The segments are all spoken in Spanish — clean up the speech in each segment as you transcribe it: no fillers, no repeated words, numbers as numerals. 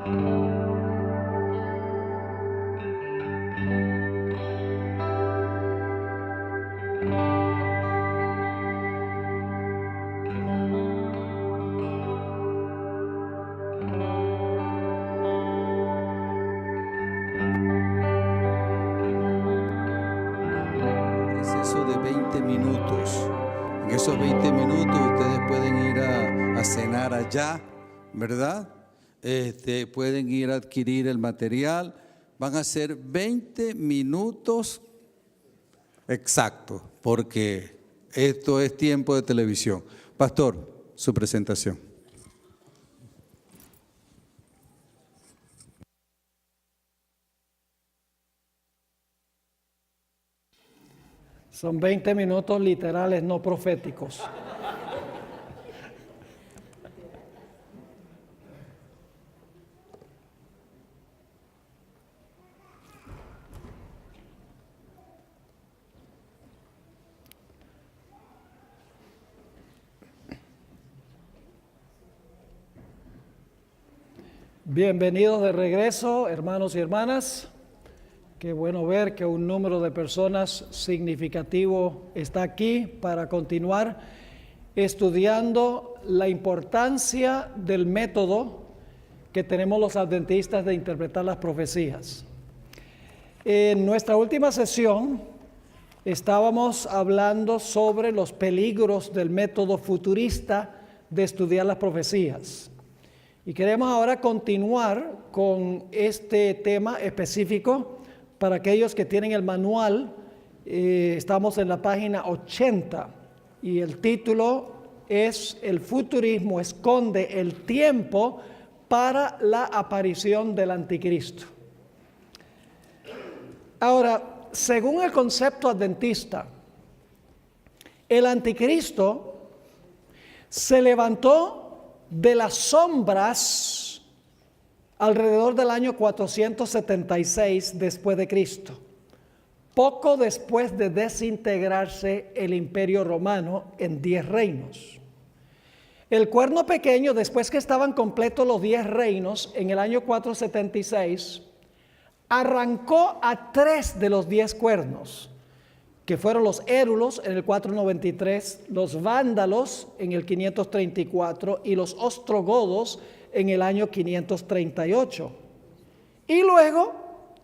De 20 minutos. En esos 20 minutos ustedes pueden ir a cenar allá, ¿verdad? Pueden ir a adquirir el material. Van a ser 20 minutos exactos, porque esto es tiempo de televisión. Pastor, su presentación. Son 20 minutos literales, no proféticos. Bienvenidos de regreso, hermanos y hermanas. Qué bueno ver que un número de personas significativo está aquí para continuar estudiando la importancia del método que tenemos los adventistas de interpretar las profecías. En nuestra última sesión estábamos hablando sobre los peligros del método futurista de estudiar las profecías. Y queremos ahora continuar con este tema específico. Para aquellos que tienen el manual, estamos en la página 80 y el título es El futurismo esconde el tiempo para la aparición del anticristo. Ahora, según el concepto adventista, el anticristo se levantó de las sombras alrededor del año 476 después de Cristo, poco después de desintegrarse el Imperio Romano en 10 reinos. El cuerno pequeño, después que estaban completos los 10 reinos en el año 476, arrancó a 3 de los 10 cuernos, que fueron los érulos en el 493, los vándalos en el 534 y los ostrogodos en el año 538. Y luego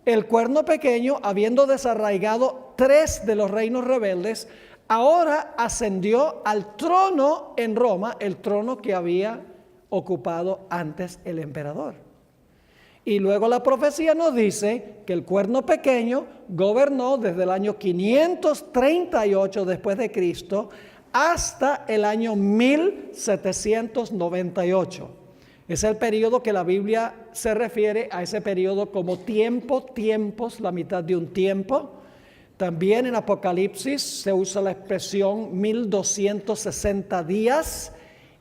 el cuerno pequeño, habiendo desarraigado 3 de los reinos rebeldes, ahora ascendió al trono en Roma, el trono que había ocupado antes el emperador. Y luego la profecía nos dice que el cuerno pequeño gobernó desde el año 538 después de Cristo hasta el año 1798. Es el periodo que la Biblia se refiere a ese periodo como tiempos, la mitad de un tiempo. También en Apocalipsis se usa la expresión 1260 días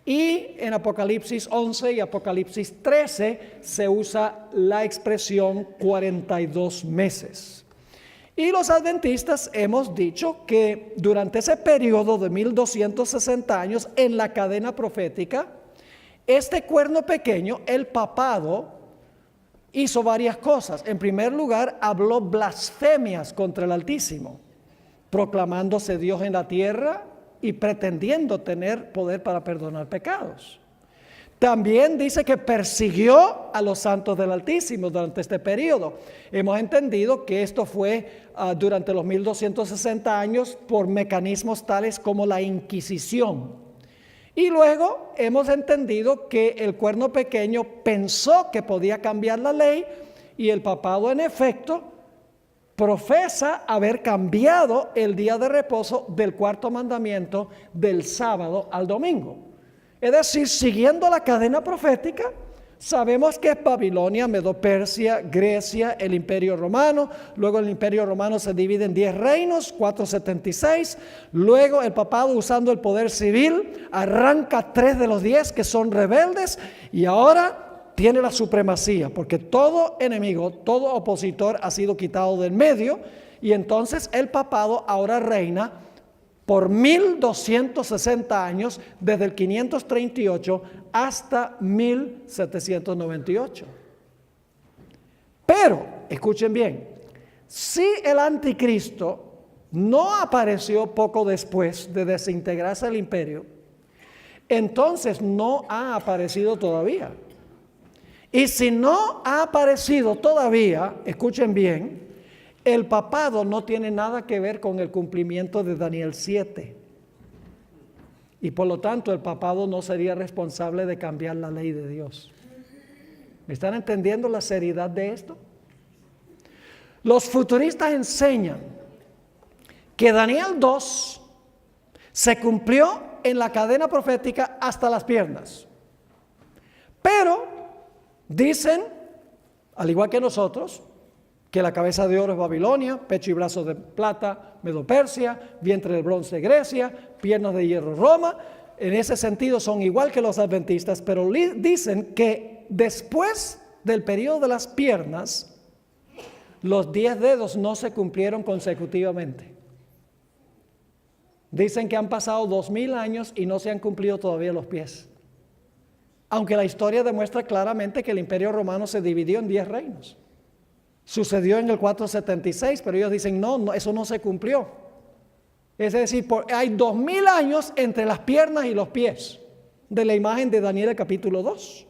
y en Apocalipsis 11 y Apocalipsis 13 se usa la expresión 42 meses. Y los adventistas hemos dicho que durante ese periodo de 1260 años en la cadena profética, este cuerno pequeño, el papado, hizo varias cosas. En primer lugar, habló blasfemias contra el Altísimo, proclamándose Dios en la tierra y pretendiendo tener poder para perdonar pecados. También dice que persiguió a los santos del Altísimo durante este periodo. Hemos entendido que esto fue durante los 1260 años por mecanismos tales como la Inquisición. Y luego hemos entendido que el cuerno pequeño pensó que podía cambiar la ley y el papado en efecto profesa haber cambiado el día de reposo del cuarto mandamiento del sábado al domingo. Es decir, siguiendo la cadena profética, sabemos que es Babilonia, Medo-Persia, Grecia, el Imperio Romano. Luego el Imperio Romano se divide en 10 reinos, 476. Luego el papado, usando el poder civil, arranca 3 de los 10 que son rebeldes y ahora tiene la supremacía, porque todo enemigo, todo opositor ha sido quitado del medio y entonces el papado ahora reina por 1260 años, desde el 538 hasta 1798. Pero, escuchen bien, si el anticristo no apareció poco después de desintegrarse el imperio, entonces no ha aparecido todavía. Y si no ha aparecido todavía, escuchen bien, el papado no tiene nada que ver con el cumplimiento de Daniel 7. Y por lo tanto el papado no sería responsable de cambiar la ley de Dios. ¿Me están entendiendo la seriedad de esto? Los futuristas enseñan que Daniel 2 se cumplió en la cadena profética hasta las piernas. Pero dicen, al igual que nosotros, que la cabeza de oro es Babilonia, pecho y brazos de plata, Medo-Persia, vientre de bronce Grecia, piernas de hierro Roma. En ese sentido son igual que los adventistas, pero dicen que después del periodo de las piernas, los 10 dedos no se cumplieron consecutivamente. Dicen que han pasado 2000 años y no se han cumplido todavía los pies. Aunque la historia demuestra claramente que el Imperio Romano se dividió en 10 reinos. Sucedió en el 476, pero ellos dicen no, eso no se cumplió. Es decir, hay 2000 años entre las piernas y los pies de la imagen de Daniel capítulo 2.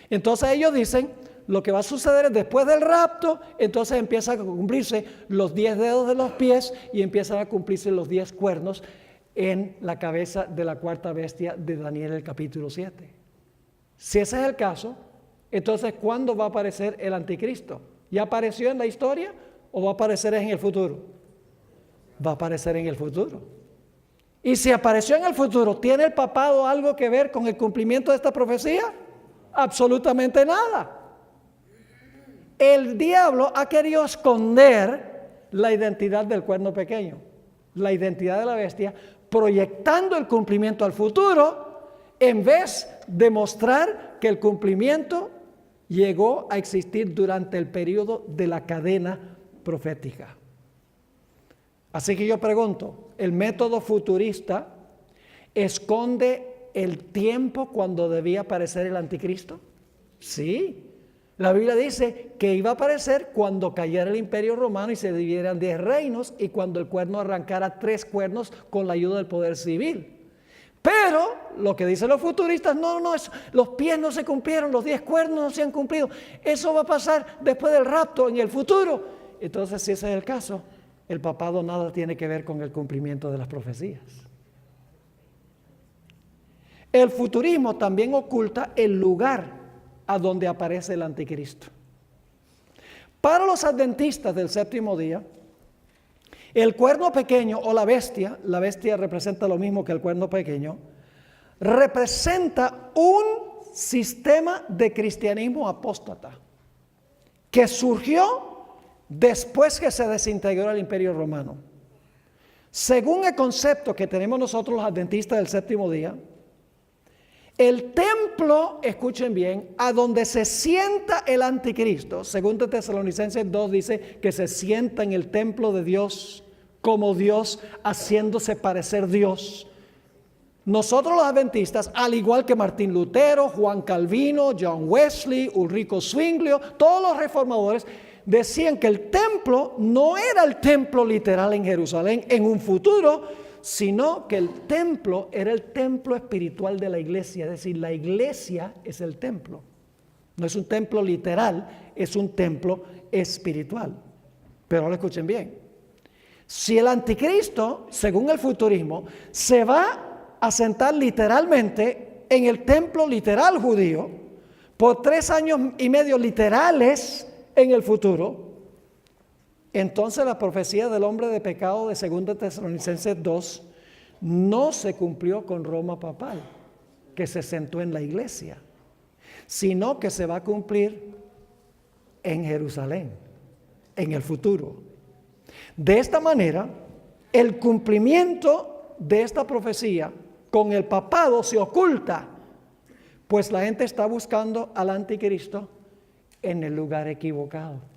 Entonces ellos dicen, lo que va a suceder es después del rapto, entonces empiezan a cumplirse los 10 dedos de los pies y empiezan a cumplirse los 10 cuernos en la cabeza de la cuarta bestia de Daniel el capítulo 7. Si ese es el caso, entonces ¿cuándo va a aparecer el anticristo? ¿Ya apareció en la historia o va a aparecer en el futuro? Va a aparecer en el futuro. Y si apareció en el futuro, ¿tiene el papado algo que ver con el cumplimiento de esta profecía? Absolutamente nada. El diablo ha querido esconder la identidad del cuerno pequeño, la identidad de la bestia, proyectando el cumplimiento al futuro, en vez de mostrar que el cumplimiento llegó a existir durante el periodo de la cadena profética. Así que yo pregunto, ¿el método futurista esconde el tiempo cuando debía aparecer el anticristo? Sí. La Biblia dice que iba a aparecer cuando cayera el imperio romano y se dividieran 10 reinos y cuando el cuerno arrancara 3 cuernos con la ayuda del poder civil. Pero lo que dicen los futuristas, no, los pies no se cumplieron, los 10 cuernos no se han cumplido. Eso va a pasar después del rapto, en el futuro. Entonces, si ese es el caso, el papado nada tiene que ver con el cumplimiento de las profecías. El futurismo también oculta el lugar a donde aparece el anticristo. Para los adventistas del séptimo día, el cuerno pequeño o la bestia representa lo mismo que el cuerno pequeño, representa un sistema de cristianismo apóstata que surgió después que se desintegró el imperio romano. Según el concepto que tenemos nosotros los adventistas del séptimo día, el templo, escuchen bien, a donde se sienta el anticristo, según Tesalonicenses 2 dice que se sienta en el templo de Dios como Dios, haciéndose parecer Dios. Nosotros los adventistas, al igual que Martín Lutero, Juan Calvino, John Wesley, Ulrico Zwinglio, todos los reformadores, decían que el templo no era el templo literal en Jerusalén en un futuro, sino que el templo era el templo espiritual de la iglesia. Es decir, la iglesia es el templo. No es un templo literal, es un templo espiritual. Pero ahora escuchen bien. Si el anticristo, según el futurismo, se va a sentar literalmente en el templo literal judío por 3 años y medio literales en el futuro, entonces la profecía del hombre de pecado de 2 Tesalonicenses 2 no se cumplió con Roma papal, que se sentó en la iglesia, sino que se va a cumplir en Jerusalén, en el futuro. De esta manera, el cumplimiento de esta profecía con el papado se oculta, pues la gente está buscando al anticristo en el lugar equivocado.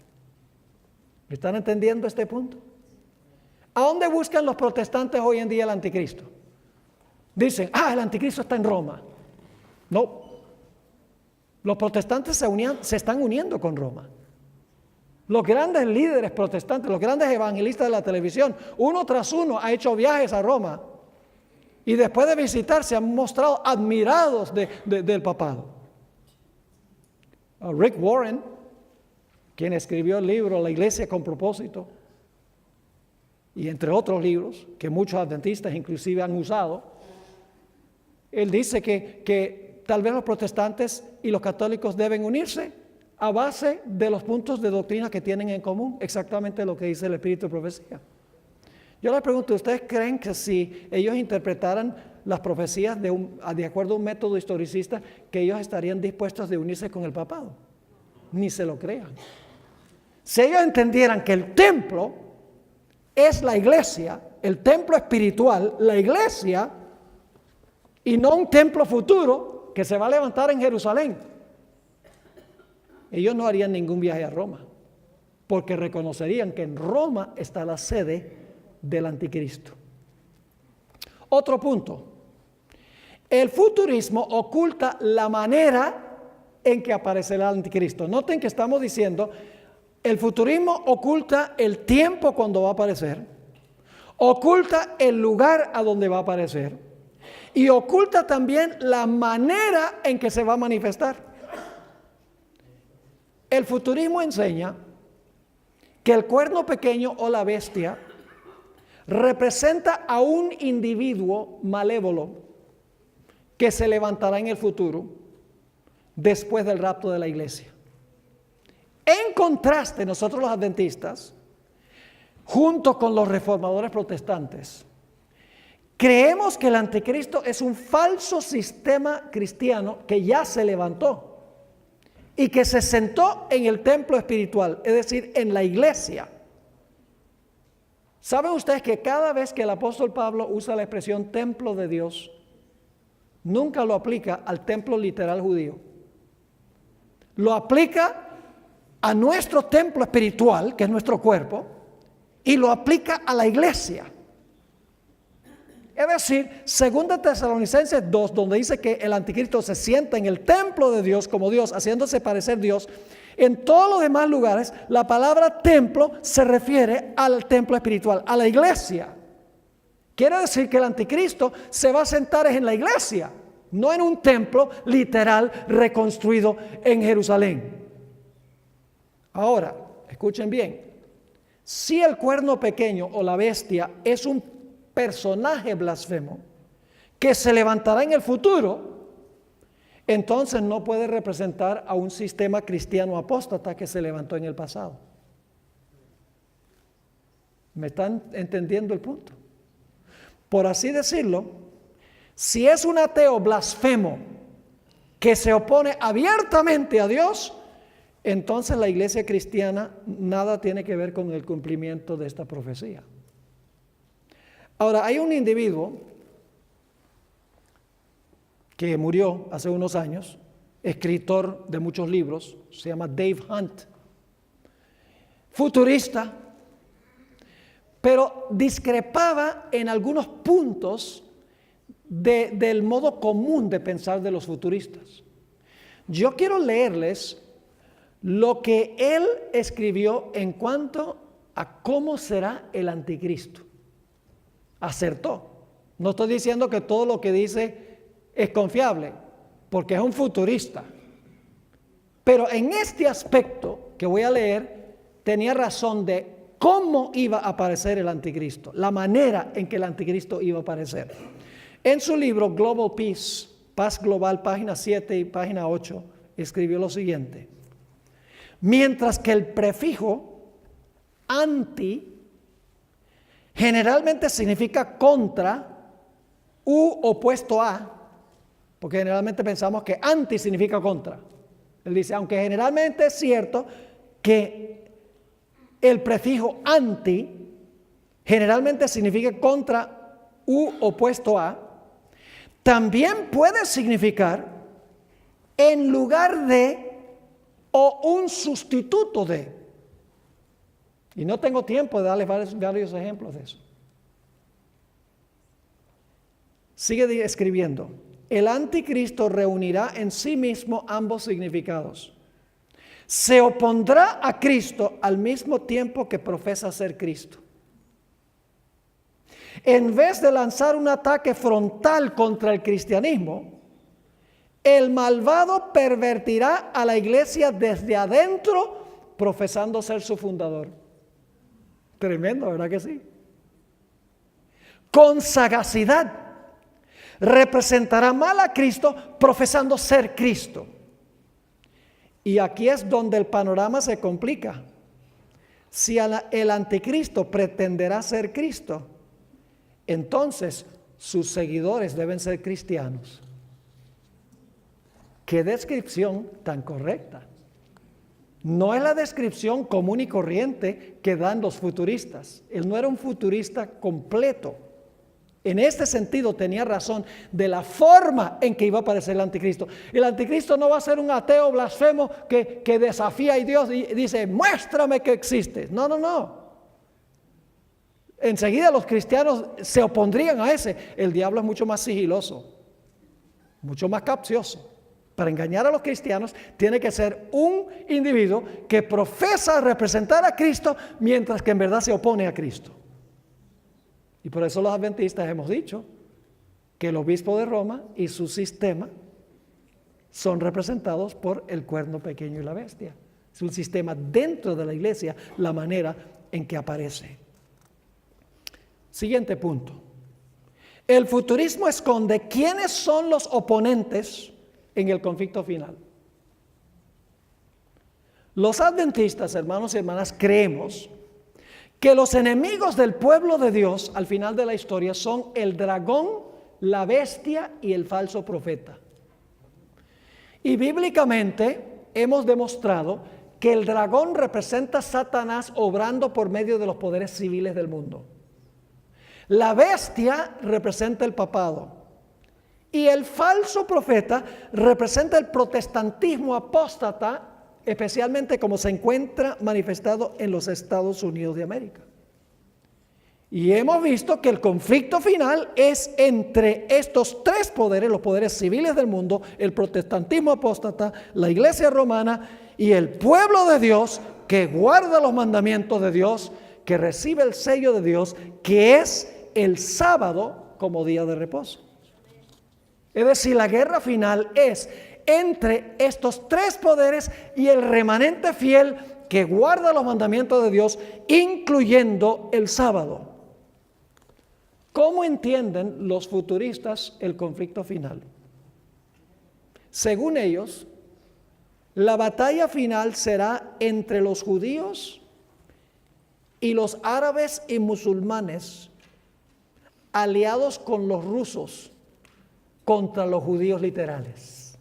¿Me están entendiendo este punto? ¿A dónde buscan los protestantes hoy en día el anticristo? Dicen, el anticristo está en Roma. No. Los protestantes se están uniendo con Roma. Los grandes líderes protestantes, los grandes evangelistas de la televisión, uno tras uno ha hecho viajes a Roma y después de visitar se han mostrado admirados del papado. Rick Warren, quien escribió el libro La Iglesia con Propósito, y entre otros libros que muchos adventistas inclusive han usado, él dice que tal vez los protestantes y los católicos deben unirse a base de los puntos de doctrina que tienen en común, exactamente lo que dice el Espíritu de Profecía. Yo les pregunto, ¿ustedes creen que si ellos interpretaran las profecías de acuerdo a un método historicista, que ellos estarían dispuestos de unirse con el papado? Ni se lo crean. Si ellos entendieran que el templo es la iglesia, el templo espiritual, la iglesia, y no un templo futuro que se va a levantar en Jerusalén, ellos no harían ningún viaje a Roma, porque reconocerían que en Roma está la sede del anticristo. Otro punto, el futurismo oculta la manera en que aparecerá el anticristo. Noten que estamos diciendo, el futurismo oculta el tiempo cuando va a aparecer, oculta el lugar a donde va a aparecer y oculta también la manera en que se va a manifestar. El futurismo enseña que el cuerno pequeño o la bestia representa a un individuo malévolo que se levantará en el futuro después del rapto de la iglesia. En contraste, nosotros los adventistas, junto con los reformadores protestantes, creemos que el anticristo es un falso sistema cristiano que ya se levantó y que se sentó en el templo espiritual, es decir, en la iglesia. ¿Saben ustedes que cada vez que el apóstol Pablo usa la expresión templo de Dios, nunca lo aplica al templo literal judío? Lo aplica a nuestro templo espiritual, que es nuestro cuerpo, y lo aplica a la iglesia. Es decir, 2 Tesalonicenses 2, donde dice que el anticristo se sienta en el templo de Dios como Dios, haciéndose parecer Dios. En todos los demás lugares, la palabra templo se refiere al templo espiritual, a la iglesia. Quiere decir que el anticristo se va a sentar en la iglesia, no en un templo literal reconstruido en Jerusalén. Ahora, escuchen bien, si el cuerno pequeño o la bestia es un personaje blasfemo que se levantará en el futuro, entonces no puede representar a un sistema cristiano apóstata que se levantó en el pasado. ¿Me están entendiendo el punto? Por así decirlo, si es un ateo blasfemo que se opone abiertamente a Dios, entonces la iglesia cristiana nada tiene que ver con el cumplimiento de esta profecía. Ahora, hay un individuo que murió hace unos años, escritor de muchos libros, se llama Dave Hunt, futurista, pero discrepaba en algunos puntos del modo común de pensar de los futuristas. Yo quiero leerles lo que él escribió en cuanto a cómo será el anticristo. Acertó. No estoy diciendo que todo lo que dice es confiable, porque es un futurista. Pero en este aspecto que voy a leer, tenía razón de cómo iba a aparecer el anticristo, la manera en que el anticristo iba a aparecer. En su libro Global Peace, Paz Global, página 7 y página 8, escribió lo siguiente: mientras que el prefijo anti generalmente significa contra u opuesto a, porque generalmente pensamos que anti significa contra. Él dice, aunque generalmente es cierto que el prefijo anti generalmente significa contra u opuesto a, también puede significar en lugar de o un sustituto de. Y no tengo tiempo de darles varios ejemplos de eso. Sigue escribiendo. El anticristo reunirá en sí mismo ambos significados. se opondrá a Cristo al mismo tiempo que profesa ser Cristo. En vez de lanzar un ataque frontal contra el cristianismo, el malvado pervertirá a la iglesia desde adentro, profesando ser su fundador. Tremendo, ¿verdad que sí? Con sagacidad representará mal a Cristo, profesando ser Cristo. Y aquí es donde el panorama se complica. Si el anticristo pretenderá ser Cristo, entonces sus seguidores deben ser cristianos. ¡Qué descripción tan correcta! No es la descripción común y corriente que dan los futuristas. Él no era un futurista completo. En este sentido tenía razón de la forma en que iba a aparecer el anticristo. El anticristo no va a ser un ateo blasfemo que desafía a Dios y dice, muéstrame que existe. No, no, no. Enseguida los cristianos se opondrían a ese. El diablo es mucho más sigiloso, mucho más capcioso. Para engañar a los cristianos tiene que ser un individuo que profesa representar a Cristo mientras que en verdad se opone a Cristo. Y por eso los adventistas hemos dicho que el obispo de Roma y su sistema son representados por el cuerno pequeño y la bestia. Es un sistema dentro de la iglesia, la manera en que aparece. Siguiente punto. El futurismo esconde quiénes son los oponentes en el conflicto final. Los adventistas, hermanos y hermanas, creemos que los enemigos del pueblo de Dios al final de la historia son el dragón, la bestia y el falso profeta. Y bíblicamente hemos demostrado que el dragón representa a Satanás obrando por medio de los poderes civiles del mundo. La bestia representa el papado y el falso profeta representa el protestantismo apóstata, especialmente como se encuentra manifestado en los Estados Unidos de América. Y hemos visto que el conflicto final es entre estos tres poderes, los poderes civiles del mundo, el protestantismo apóstata, la iglesia romana y el pueblo de Dios que guarda los mandamientos de Dios, que recibe el sello de Dios, que es el sábado como día de reposo. Es decir, la guerra final es entre estos tres poderes y el remanente fiel que guarda los mandamientos de Dios, incluyendo el sábado. ¿Cómo entienden los futuristas el conflicto final? Según ellos, la batalla final será entre los judíos y los árabes y musulmanes aliados con los rusos contra los judíos literales.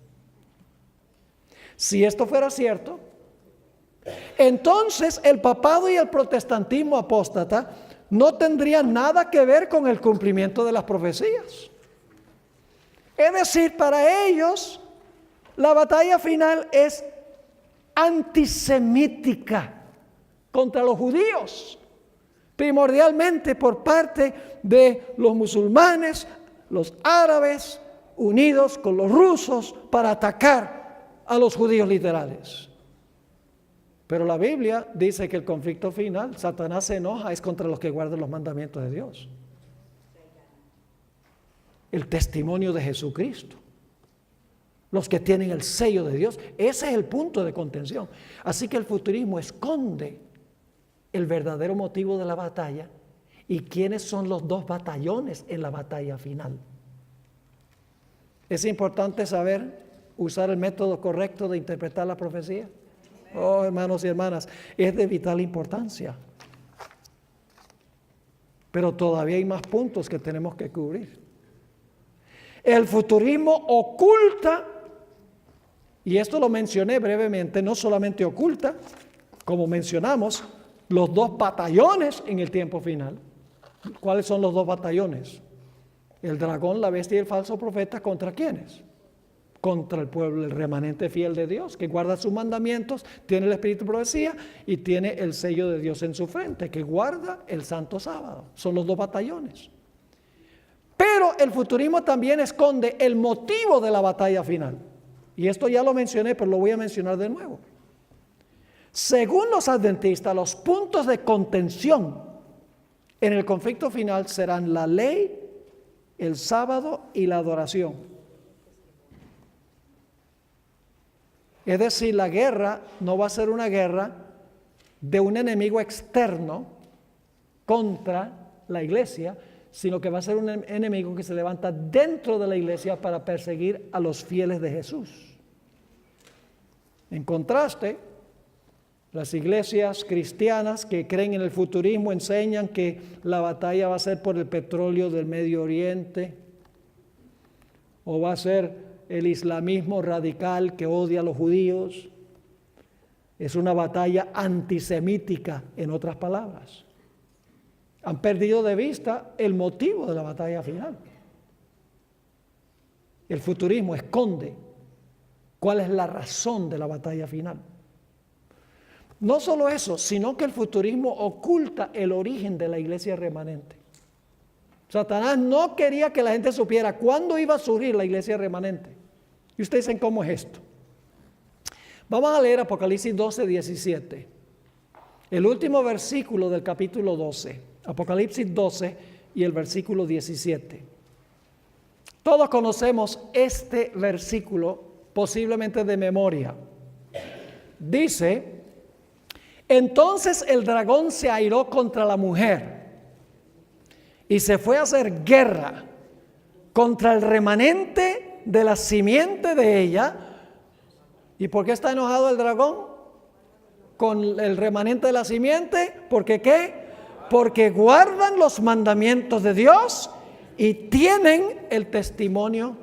Si esto fuera cierto, entonces el papado y el protestantismo apóstata no tendrían nada que ver con el cumplimiento de las profecías. Es decir, para ellos la batalla final es antisemítica contra los judíos, primordialmente por parte de los musulmanes, los árabes, unidos con los rusos para atacar a los judíos literales. Pero la Biblia dice que el conflicto final, Satanás se enoja, es contra los que guardan los mandamientos de Dios. El testimonio de Jesucristo. Los que tienen el sello de Dios. Ese es el punto de contención. Así que el futurismo esconde el verdadero motivo de la batalla y quiénes son los dos batallones en la batalla final. Es importante saber usar el método correcto de interpretar la profecía. Oh, hermanos y hermanas, es de vital importancia. Pero todavía hay más puntos que tenemos que cubrir. El futurismo oculta, y esto lo mencioné brevemente, no solamente oculta, como mencionamos, los dos batallones en el tiempo final. ¿Cuáles son los dos batallones? El dragón, la bestia y el falso profeta, ¿contra quiénes? Contra el pueblo, el remanente fiel de Dios, que guarda sus mandamientos, tiene el espíritu de profecía y tiene el sello de Dios en su frente, que guarda el santo sábado. Son los dos batallones. Pero el futurismo también esconde el motivo de la batalla final. Y esto ya lo mencioné, pero lo voy a mencionar de nuevo. Según los adventistas, los puntos de contención en el conflicto final serán la ley, el sábado y la adoración. Es decir, la guerra no va a ser una guerra de un enemigo externo contra la iglesia, sino que va a ser un enemigo que se levanta dentro de la iglesia para perseguir a los fieles de Jesús. En contraste, las iglesias cristianas que creen en el futurismo enseñan que la batalla va a ser por el petróleo del Medio Oriente, o va a ser el islamismo radical que odia a los judíos. Es una batalla antisemítica, en otras palabras. Han perdido de vista el motivo de la batalla final. El futurismo esconde cuál es la razón de la batalla final. No solo eso, sino que el futurismo oculta el origen de la iglesia remanente. Satanás no quería que la gente supiera cuándo iba a surgir la iglesia remanente. Y ustedes dicen, ¿cómo es esto? Vamos a leer Apocalipsis 12, 17. El último versículo del capítulo 12. Apocalipsis 12 y el versículo 17. Todos conocemos este versículo, posiblemente de memoria. Dice: entonces el dragón se airó contra la mujer y se fue a hacer guerra contra el remanente de la simiente de ella. ¿Y por qué está enojado el dragón con el remanente de la simiente? ¿Porque qué? Porque guardan los mandamientos de Dios y tienen el testimonio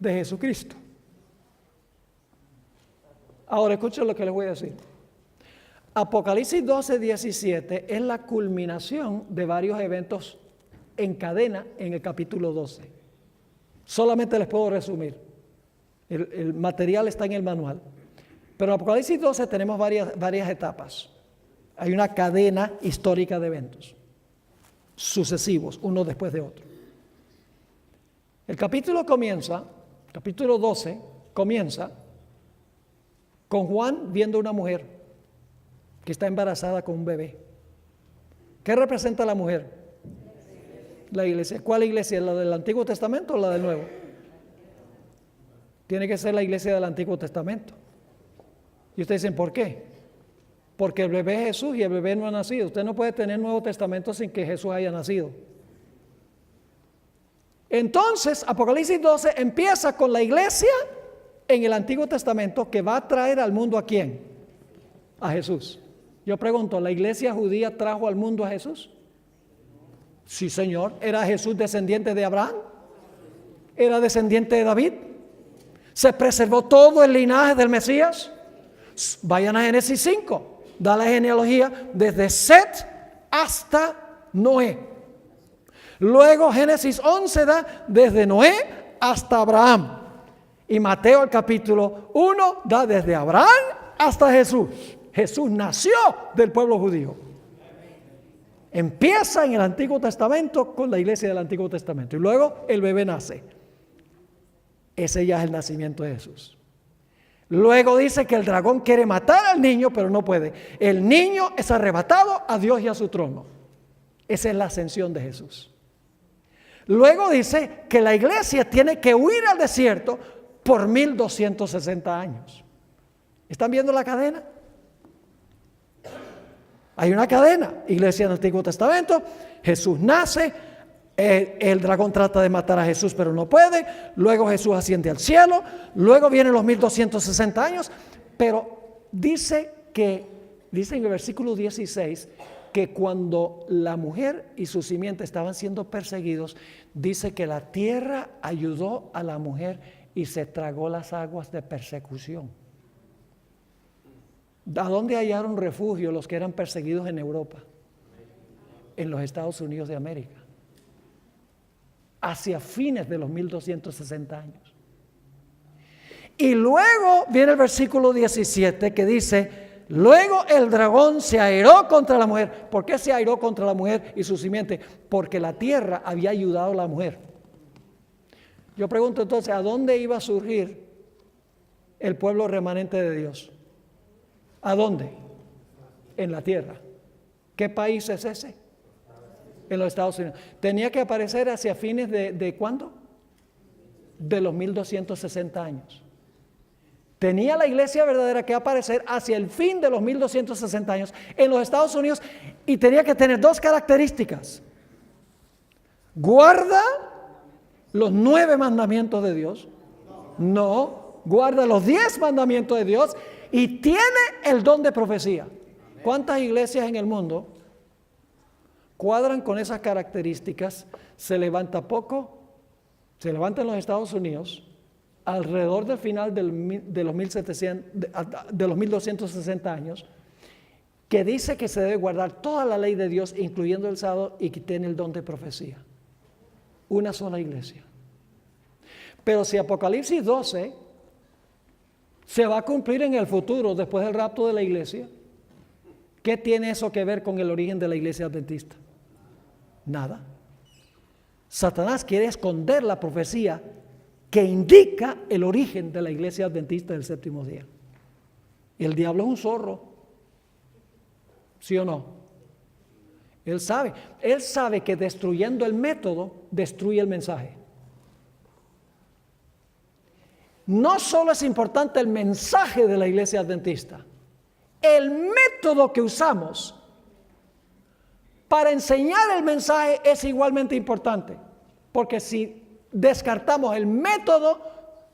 de Jesucristo. Ahora escuchen lo que les voy a decir. Apocalipsis 12, 17 es la culminación de varios eventos en cadena en el capítulo 12. Solamente les puedo resumir. El material está en el manual. Pero en Apocalipsis 12 tenemos varias etapas. Hay una cadena histórica de eventos sucesivos, uno después de otro. El capítulo 12 comienza con Juan viendo una mujer que está embarazada con un bebé. ¿Qué representa la mujer? La iglesia. ¿Cuál iglesia? ¿La del Antiguo Testamento o la del Nuevo? Tiene que ser la iglesia del Antiguo Testamento. Y ustedes dicen, ¿por qué? Porque el bebé es Jesús y el bebé no ha nacido. Usted no puede tener Nuevo Testamento sin que Jesús haya nacido. Entonces, Apocalipsis 12 empieza con la iglesia en el Antiguo Testamento que va a traer al mundo ¿a quién? A Jesús. Yo pregunto, ¿la iglesia judía trajo al mundo a Jesús? Sí, Señor. ¿Era Jesús descendiente de Abraham? ¿Era descendiente de David? ¿Se preservó todo el linaje del Mesías? Vayan a Génesis 5. Da la genealogía desde Set hasta Noé. Luego Génesis 11 da desde Noé hasta Abraham. Y Mateo el capítulo 1 da desde Abraham hasta Jesús. Jesús nació del pueblo judío. Empieza en el Antiguo Testamento con la iglesia del Antiguo Testamento. Y luego el bebé nace. Ese ya es el nacimiento de Jesús. Luego dice que el dragón quiere matar al niño, pero no puede. El niño es arrebatado a Dios y a su trono. Esa es la ascensión de Jesús. Luego dice que la iglesia tiene que huir al desierto por 1260 años. ¿Están viendo la cadena? Hay una cadena. Iglesia del Antiguo Testamento, Jesús nace, el dragón trata de matar a Jesús pero no puede, luego Jesús asciende al cielo, luego vienen los 1260 años, pero dice en el versículo 16 que cuando la mujer y su simiente estaban siendo perseguidos, dice que la tierra ayudó a la mujer y se tragó las aguas de persecución. ¿A dónde hallaron refugio los que eran perseguidos en Europa? En los Estados Unidos de América. Hacia fines de los 1260 años. Y luego viene el versículo 17 que dice: luego el dragón se airó contra la mujer. ¿Por qué se airó contra la mujer y su simiente? Porque la tierra había ayudado a la mujer. Yo pregunto entonces, ¿a dónde iba a surgir el pueblo remanente de Dios? ¿A dónde? en la tierra. ¿Qué país es ese? En los Estados Unidos. Tenía que aparecer hacia fines ¿de cuándo? De los 1260 años. Tenía la iglesia verdadera que aparecer hacia el fin de los 1260 años en los Estados Unidos y tenía que tener dos características. ¿Guarda los 9 mandamientos de Dios? No, guarda los 10 mandamientos de Dios y tiene el don de profecía. ¿Cuántas iglesias en el mundo cuadran con esas características? Se levanta poco, se levanta en los Estados Unidos alrededor del final de los 1260 años, que dice que se debe guardar toda la ley de Dios, incluyendo el sábado, y que tiene el don de profecía. Una sola iglesia. Pero si Apocalipsis 12 se va a cumplir en el futuro, después del rapto de la iglesia, ¿qué tiene eso que ver con el origen de la iglesia adventista? Nada. Satanás quiere esconder la profecía que indica el origen de la iglesia adventista del séptimo día. Y el diablo es un zorro. ¿Sí o no? Él sabe que destruyendo el método, destruye el mensaje. No solo es importante el mensaje de la iglesia adventista, el método que usamos para enseñar el mensaje es igualmente importante, porque si descartamos el método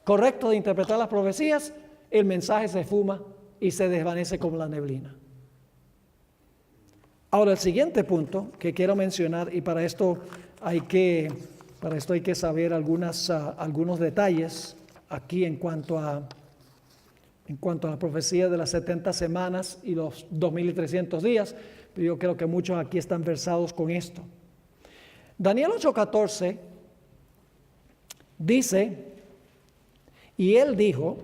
correcto de interpretar las profecías, el mensaje se esfuma y se desvanece como la neblina. Ahora, el siguiente punto que quiero mencionar, y para esto hay que saber algunos detalles aquí en cuanto a la profecía de las 70 semanas y los 2300 días, pero yo creo que muchos aquí están versados con esto. Daniel 8:14 dice, y él dijo,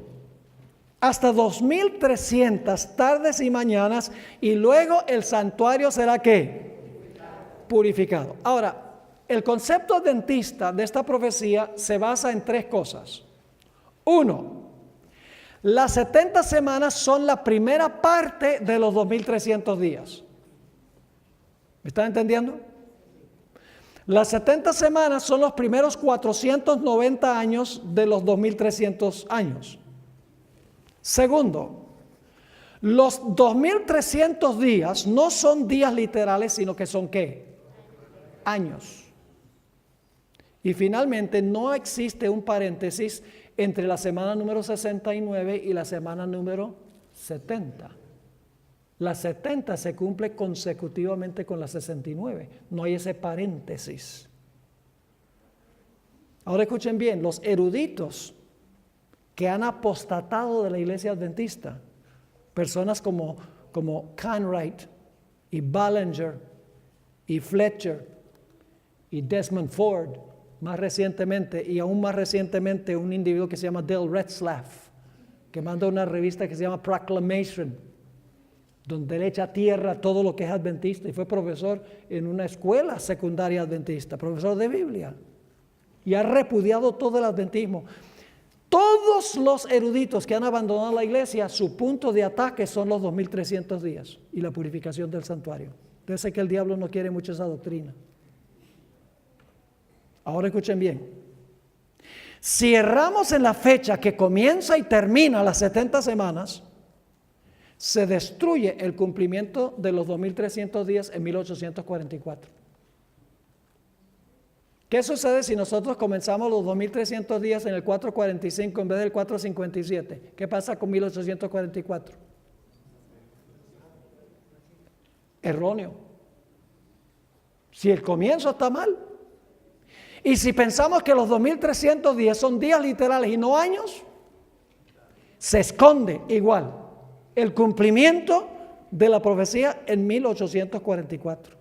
hasta 2300 tardes y mañanas, y luego el santuario será ¿qué? Purificado. Ahora, el concepto adventista de esta profecía se basa en 3 cosas. 1, las 70 semanas son la primera parte de los 2300 días. ¿Me están entendiendo? Las 70 semanas son los primeros 490 años de los 2300 años. Segundo, los 2300 días no son días literales, sino que son ¿qué? Años. Y finalmente, no existe un paréntesis entre la semana número 69 y la semana número 70. La 70 se cumple consecutivamente con la 69. No hay ese paréntesis. Ahora escuchen bien, los eruditos que han apostatado de la iglesia adventista, personas como Cartwright y Ballinger y Fletcher y Desmond Ford, más recientemente, y aún más recientemente un individuo que se llama Dale Retzlaff, que manda una revista que se llama Proclamation, donde él echa a tierra todo lo que es adventista, y fue profesor en una escuela secundaria adventista, profesor de Biblia, y ha repudiado todo el adventismo. Todos los eruditos que han abandonado la iglesia, su punto de ataque son los 2300 días y la purificación del santuario. Entonces sé que el diablo no quiere mucho esa doctrina. Ahora escuchen bien. Si erramos en la fecha que comienza y termina las 70 semanas, se destruye el cumplimiento de los 2300 días en 1844. ¿Qué sucede si nosotros comenzamos los 2300 días en el 445 en vez del 457? ¿Qué pasa con 1844? Erróneo. Si el comienzo está mal. Y si pensamos que los 2300 días son días literales y no años, se esconde igual el cumplimiento de la profecía en 1844.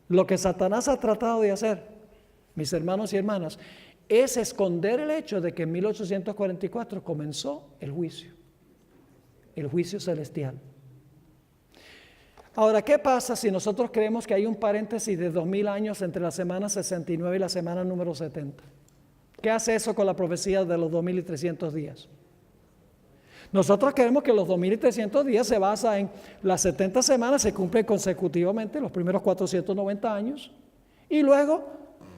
Lo que Satanás ha tratado de hacer, mis hermanos y hermanas, es esconder el hecho de que en 1844 comenzó el juicio celestial. Ahora, ¿qué pasa si nosotros creemos que hay un paréntesis de 2000 años entre la semana 69 y la semana número 70? ¿Qué hace eso con la profecía de los 2300 días? Nosotros queremos que los 2300 días se basa en las 70 semanas, se cumplen consecutivamente los primeros 490 años y luego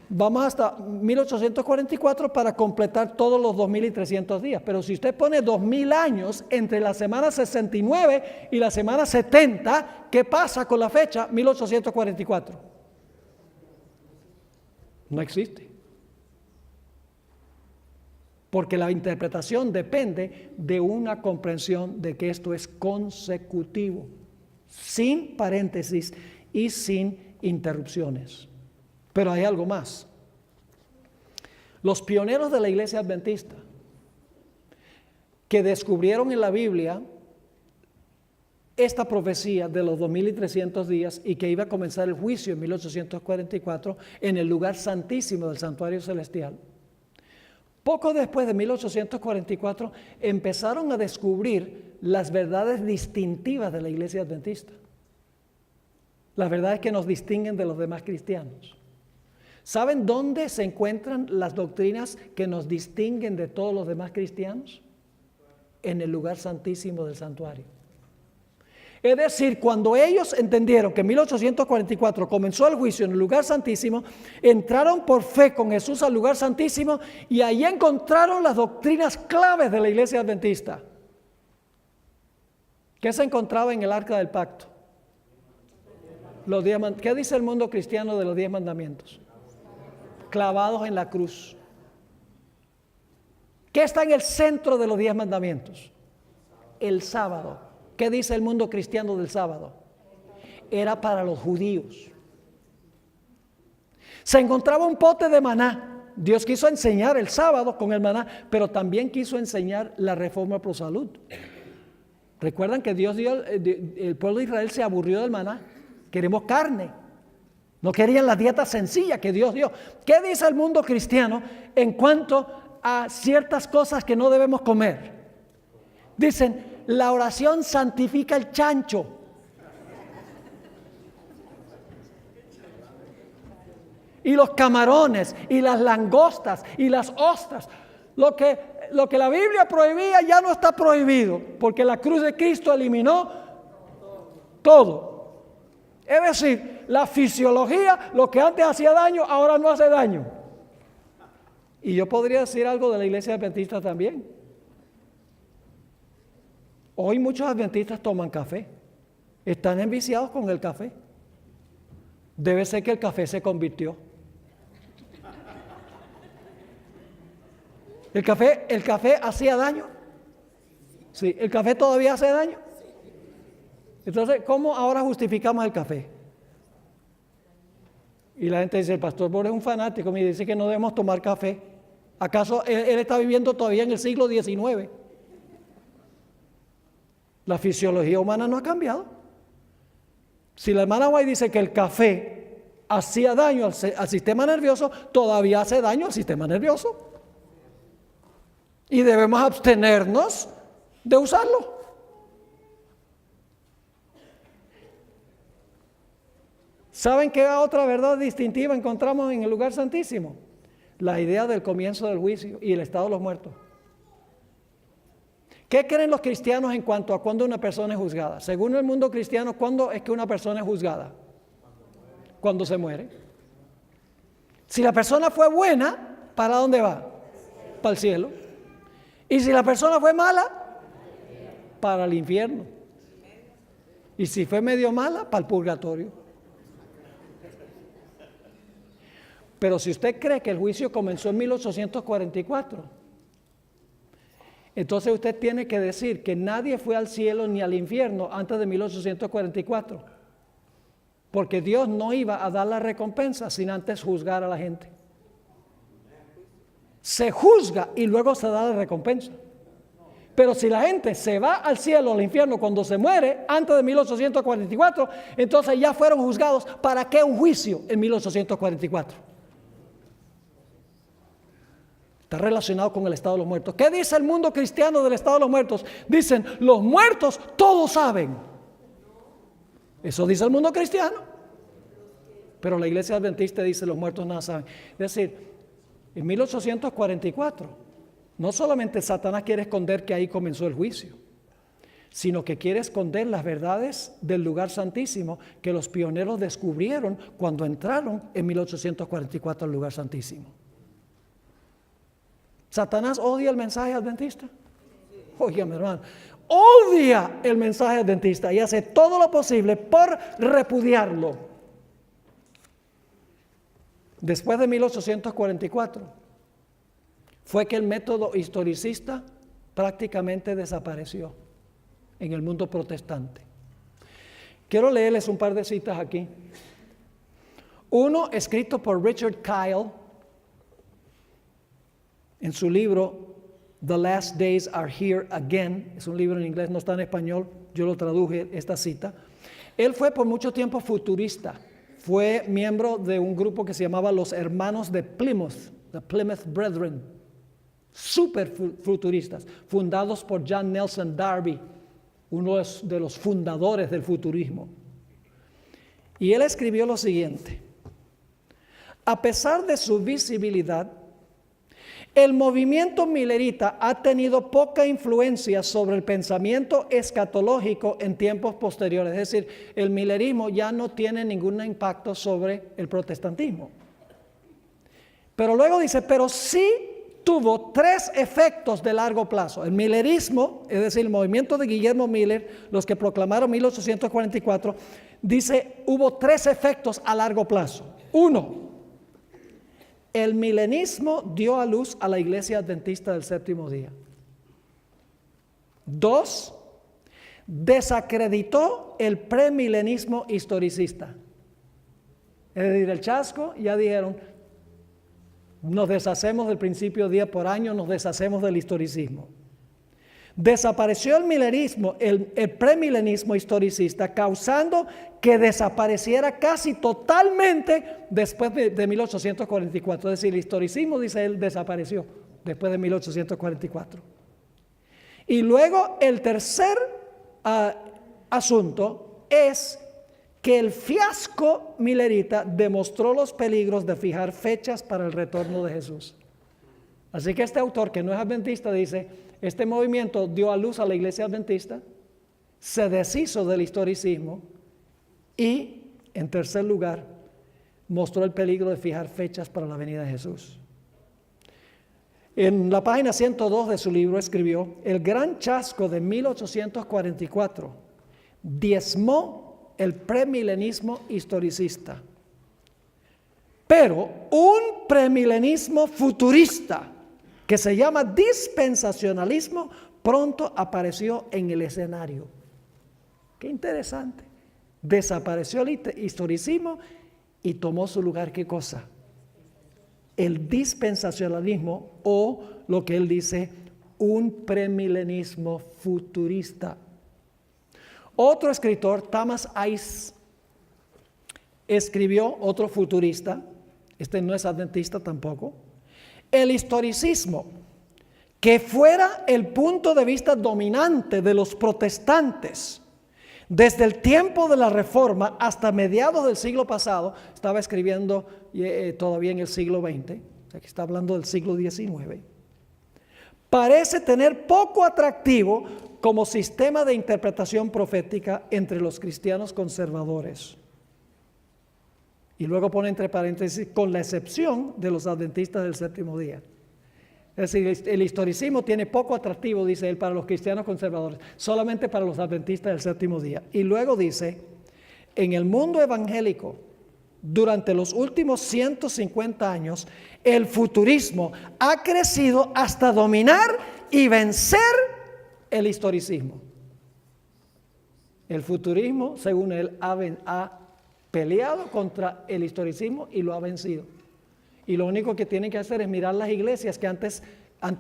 vamos hasta 1844 para completar todos los 2300 días. Pero si usted pone 2000 años entre la semana 69 y la semana 70, ¿qué pasa con la fecha 1844? No existe. Porque la interpretación depende de una comprensión de que esto es consecutivo, sin paréntesis y sin interrupciones. Pero hay algo más. Los pioneros de la iglesia adventista que descubrieron en la Biblia esta profecía de los 2300 días y que iba a comenzar el juicio en 1844 en el lugar santísimo del santuario celestial. Poco después de 1844 empezaron a descubrir las verdades distintivas de la iglesia adventista. Las verdades que nos distinguen de los demás cristianos. ¿Saben dónde se encuentran las doctrinas que nos distinguen de todos los demás cristianos? En el lugar santísimo del santuario. Es decir, cuando ellos entendieron que en 1844 comenzó el juicio en el lugar santísimo, entraron por fe con Jesús al lugar santísimo y ahí encontraron las doctrinas claves de la iglesia adventista. ¿Qué se encontraba en el arca del pacto? ¿Qué dice el mundo cristiano de los 10 mandamientos? Clavados en la cruz. ¿Qué está en el centro de los 10 mandamientos? El sábado. ¿Qué dice el mundo cristiano del sábado? Era para los judíos. Se encontraba un pote de maná. Dios quiso enseñar el sábado con el maná, pero también quiso enseñar la reforma pro salud. ¿Recuerdan que el pueblo de Israel se aburrió del maná? Queremos carne. No querían la dieta sencilla que Dios dio. ¿Qué dice el mundo cristiano en cuanto a ciertas cosas que no debemos comer? Dicen, la oración santifica el chancho. Y los camarones, y las langostas, y las ostras. Lo que la Biblia prohibía ya no está prohibido, porque la cruz de Cristo eliminó todo. Es decir, la fisiología, lo que antes hacía daño, ahora no hace daño. Y yo podría decir algo de la iglesia adventista también. Hoy muchos adventistas toman café. Están enviciados con el café. Debe ser que el café se convirtió. ¿El café hacía daño? Sí, ¿el café todavía hace daño? Entonces, ¿cómo ahora justificamos el café? Y la gente dice, el pastor Borges es un fanático, me dice que no debemos tomar café. ¿Acaso él está viviendo todavía en el siglo XIX? La fisiología humana no ha cambiado. Si la hermana White dice que el café hacía daño al sistema nervioso, todavía hace daño al sistema nervioso. Y debemos abstenernos de usarlo. ¿Saben qué otra verdad distintiva encontramos en el lugar santísimo? La idea del comienzo del juicio y el estado de los muertos. ¿Qué creen los cristianos en cuanto a cuándo una persona es juzgada? Según el mundo cristiano, ¿cuándo es que una persona es juzgada? Cuando se muere. Si la persona fue buena, ¿para dónde va? Para el cielo. Y si la persona fue mala, para el infierno. Y si fue medio mala, para el purgatorio. Pero si usted cree que el juicio comenzó en 1844, entonces usted tiene que decir que nadie fue al cielo ni al infierno antes de 1844. Porque Dios no iba a dar la recompensa sin antes juzgar a la gente. Se juzga y luego se da la recompensa. Pero si la gente se va al cielo o al infierno cuando se muere antes de 1844, entonces ya fueron juzgados. ¿Para qué un juicio en 1844? Está relacionado con el estado de los muertos. ¿Qué dice el mundo cristiano del estado de los muertos? Dicen, los muertos todos saben. Eso dice el mundo cristiano. Pero la iglesia adventista dice, los muertos nada saben. Es decir, en 1844, No solamente Satanás quiere esconder que ahí comenzó el juicio, sino que quiere esconder las verdades del lugar santísimo que los pioneros descubrieron cuando entraron en 1844 al lugar santísimo. ¿Satanás odia el mensaje adventista? Oiga, mi hermano, odia el mensaje adventista y hace todo lo posible por repudiarlo. Después de 1844 fue que el método historicista prácticamente desapareció en el mundo protestante. Quiero leerles un par de citas aquí. Uno escrito por Richard Kyle en su libro The Last Days Are Here Again. Es un libro en inglés, no está en español, yo lo traduje esta cita. Él fue por mucho tiempo futurista. Fue miembro de un grupo que se llamaba los Hermanos de Plymouth, the Plymouth Brethren, súper futuristas, fundados por John Nelson Darby, uno de los fundadores del futurismo. Y él escribió lo siguiente: a pesar de su visibilidad, el movimiento millerita ha tenido poca influencia sobre el pensamiento escatológico en tiempos posteriores. Es decir, el millerismo ya no tiene ningún impacto sobre el protestantismo. Pero luego dice, pero sí tuvo tres efectos de largo plazo. El millerismo, es decir, el movimiento de Guillermo Miller, los que proclamaron 1844, dice, hubo tres efectos a largo plazo. Uno, el milenismo dio a luz a la Iglesia Adventista del Séptimo Día. Dos, desacreditó el premilenismo historicista. Es decir, el chasco, ya dijeron, nos deshacemos del principio día por año, nos deshacemos del historicismo. Desapareció el milenismo, el premilenismo historicista, causando que desapareciera casi totalmente después de 1844. Es decir, el historicismo, dice él, desapareció después de 1844. Y luego el tercer asunto es que el fiasco millerita demostró los peligros de fijar fechas para el retorno de Jesús. Así que este autor, que no es adventista, dice, este movimiento dio a luz a la Iglesia Adventista, se deshizo del historicismo y, en tercer lugar, mostró el peligro de fijar fechas para la venida de Jesús. En la página 102 de su libro escribió, el gran chasco de 1844 diezmó el premilenismo historicista, pero un premilenismo futurista que se llama dispensacionalismo, pronto apareció en el escenario. Qué interesante. Desapareció el historicismo y tomó su lugar, ¿qué cosa? El dispensacionalismo, o lo que él dice, un premilenismo futurista. Otro escritor, Thomas Ice, escribió, otro futurista, este no es adventista tampoco, el historicismo, que fuera el punto de vista dominante de los protestantes desde el tiempo de la Reforma hasta mediados del siglo pasado, estaba escribiendo todavía en el siglo XX, o sea que está hablando del siglo XIX, parece tener poco atractivo como sistema de interpretación profética entre los cristianos conservadores. Y luego pone entre paréntesis, con la excepción de los adventistas del séptimo día. Es decir, el historicismo tiene poco atractivo, dice él, para los cristianos conservadores, solamente para los adventistas del séptimo día. Y luego dice, en el mundo evangélico, durante los últimos 150 años, el futurismo ha crecido hasta dominar y vencer el historicismo. El futurismo, según él, ha peleado contra el historicismo y lo ha vencido. Y lo único que tienen que hacer es mirar las iglesias que antes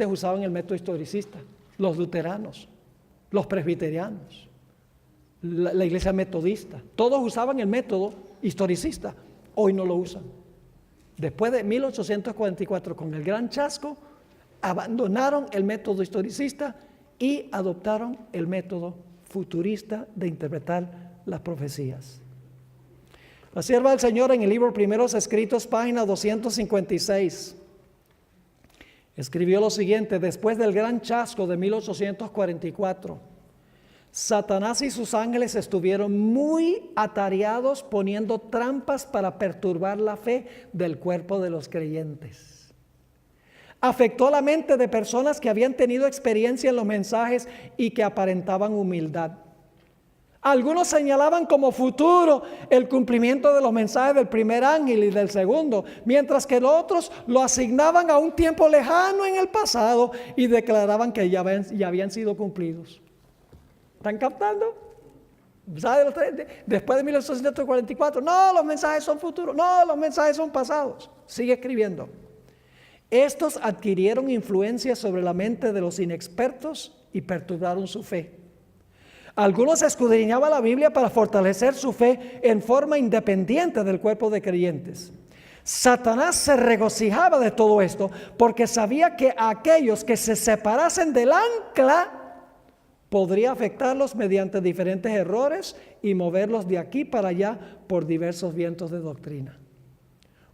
usaban el método historicista, los luteranos, los presbiterianos, la iglesia metodista, todos usaban el método historicista, hoy no lo usan. Después de 1844, con el gran chasco, abandonaron el método historicista y adoptaron el método futurista de interpretar las profecías. La sierva del Señor, en el libro Primeros Escritos, página 256, escribió lo siguiente: después del gran chasco de 1844, Satanás y sus ángeles estuvieron muy atareados poniendo trampas para perturbar la fe del cuerpo de los creyentes. Afectó la mente de personas que habían tenido experiencia en los mensajes y que aparentaban humildad. Algunos señalaban como futuro el cumplimiento de los mensajes del primer ángel y del segundo, mientras que los otros lo asignaban a un tiempo lejano en el pasado y declaraban que ya habían sido cumplidos. ¿Están captando? Después de 1844, no, los mensajes son futuros, no, los mensajes son pasados. Sigue escribiendo. Estos adquirieron influencia sobre la mente de los inexpertos y perturbaron su fe. Algunos escudriñaban la Biblia para fortalecer su fe en forma independiente del cuerpo de creyentes. Satanás se regocijaba de todo esto porque sabía que a aquellos que se separasen del ancla podría afectarlos mediante diferentes errores y moverlos de aquí para allá por diversos vientos de doctrina.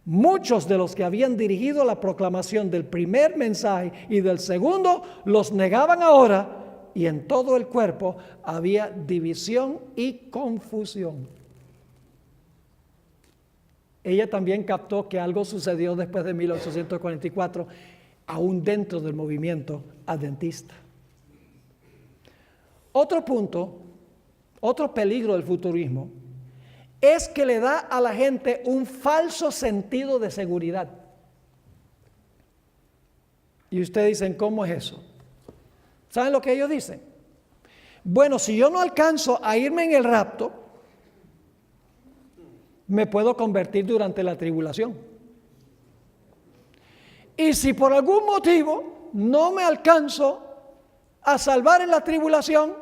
Muchos de los que habían dirigido la proclamación del primer mensaje y del segundo los negaban ahora, y en todo el cuerpo había división y confusión. Ella también captó que algo sucedió después de 1844, aún dentro del movimiento adventista. Otro punto, otro peligro del futurismo, es que le da a la gente un falso sentido de seguridad. Y ustedes dicen, ¿cómo es eso? ¿Saben lo que ellos dicen? Bueno, si yo no alcanzo a irme en el rapto, me puedo convertir durante la tribulación. Y si por algún motivo no me alcanzo a salvar en la tribulación,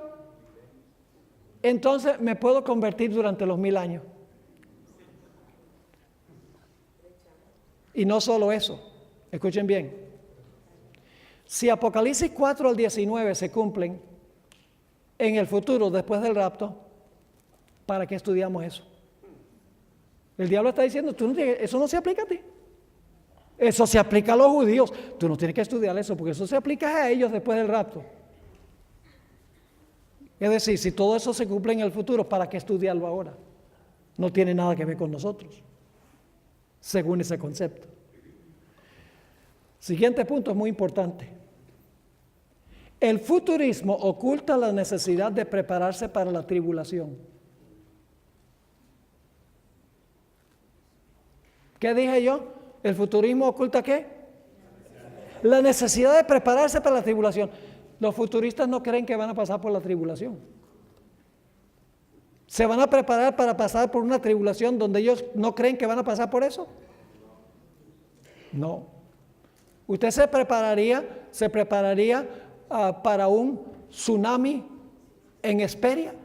entonces me puedo convertir durante los 1000 años. Y no solo eso, escuchen bien. Si Apocalipsis 4 al 19 se cumplen en el futuro, después del rapto, ¿para qué estudiamos eso? El diablo está diciendo, eso no se aplica a ti. Eso se aplica a los judíos. Tú no tienes que estudiar eso, porque eso se aplica a ellos después del rapto. Es decir, si todo eso se cumple en el futuro, ¿para qué estudiarlo ahora? No tiene nada que ver con nosotros, según ese concepto. Siguiente punto es muy importante. El futurismo oculta la necesidad de prepararse para la tribulación. ¿Qué dije yo? ¿El futurismo oculta qué? La necesidad de prepararse para la tribulación. Los futuristas no creen que van a pasar por la tribulación. ¿Se van a preparar para pasar por una tribulación donde ellos no creen que van a pasar por eso? No. ¿Usted se prepararía para un tsunami en Hesperia?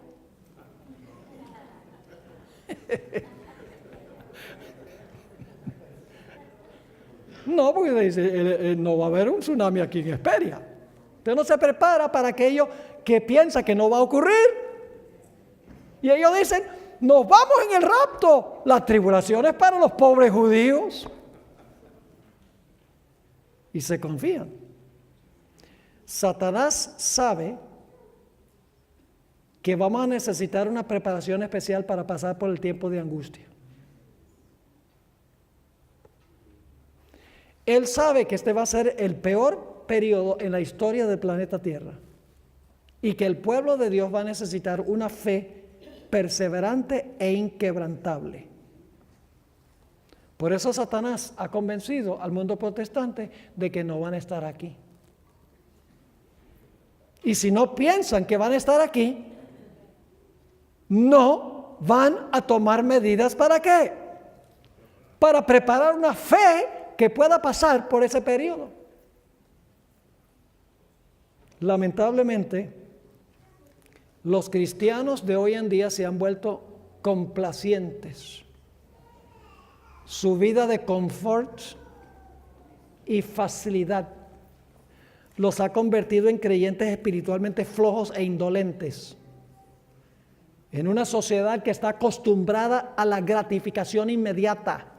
No, porque dice, no va a haber un tsunami aquí en Hesperia. Usted no se prepara para aquello que piensa que no va a ocurrir. Y ellos dicen, nos vamos en el rapto. La tribulación es para los pobres judíos. Y se confían. Satanás sabe que vamos a necesitar una preparación especial para pasar por el tiempo de angustia. Él sabe que este va a ser el peor periodo en la historia del planeta Tierra y que el pueblo de Dios va a necesitar una fe perseverante e inquebrantable. Por eso Satanás ha convencido al mundo protestante de que no van a estar aquí. Y si no piensan que van a estar aquí, no van a tomar medidas. ¿Para qué? Para preparar una fe que pueda pasar por ese periodo. Lamentablemente, los cristianos de hoy en día se han vuelto complacientes. Su vida de confort y facilidad los ha convertido en creyentes espiritualmente flojos e indolentes. En una sociedad que está acostumbrada a la gratificación inmediata,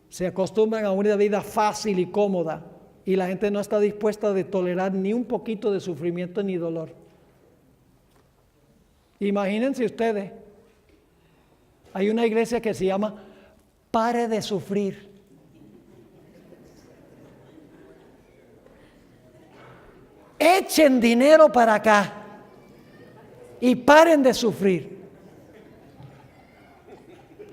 se acostumbran a una vida fácil y cómoda y la gente no está dispuesta a tolerar ni un poquito de sufrimiento ni dolor. Imagínense ustedes, hay una iglesia que se llama Pare de Sufrir. Echen dinero para acá y paren de sufrir.